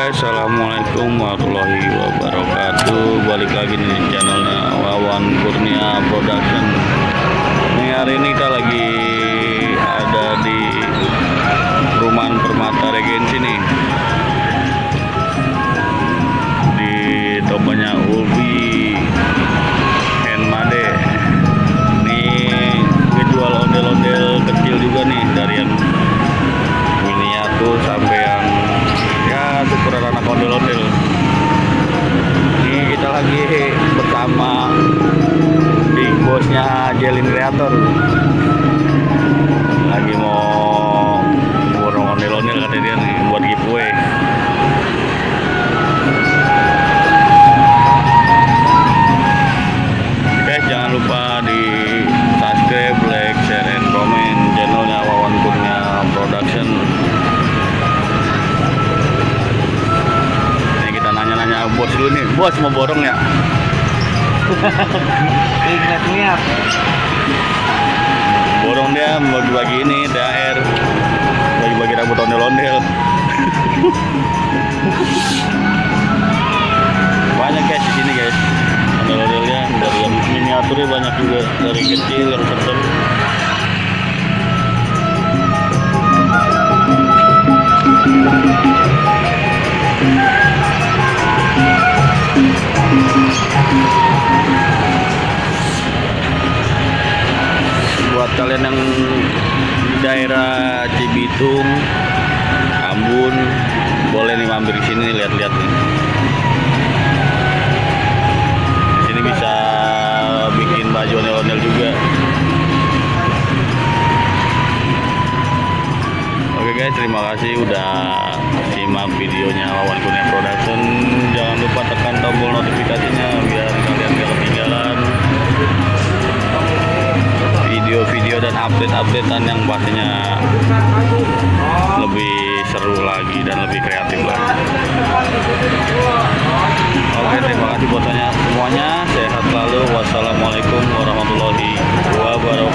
guys, assalamualaikum warahmatullahi wabarakatuh. Balik lagi nih di channelnya Wawan Kurnia Production. Nih hari ini kita lagi ada di perumahan Permata Regency nih, di tokonya Ulbi Handmade. Nih gue jual ondel-ondel kecil juga nih, dari yang miniatur sampai yang ya ukuran anak ondel-ondel. Ini kita lagi bersama big bossnya Jelin Creator, lagi mau borong ondel-ondel katanya dia nih buat giveaway. Guys, jangan lupa di subscribe, like, share, and comment channelnya Wawan Kurnia Production. Nanya bos dulu nih, bos mau borong ya? Ingat-ingat Borong dia bagi-bagi ini THR, bagi-bagi rambut ondel-ondel. Banyak guys di sini guys, ondel-ondelnya dari yang miniaturnya banyak juga, dari kecil yang sedang. Buat kalian yang di daerah Cibitung, Ambon, boleh nih mampir di sini lihat-lihat nih. Di sini bisa bikin baju ondel-ondel juga. Oke guys, terima kasih udah simak videonya Wawan Kurnia Production. Jangan lupa tekan tombol notifikasinya biar kalian gak ketinggalan video-video dan update-updatean yang pastinya lebih seru lagi dan lebih kreatif lagi. Oke, terima kasih buat semuanya. Sehat selalu. Wassalamualaikum warahmatullahi wabarakatuh.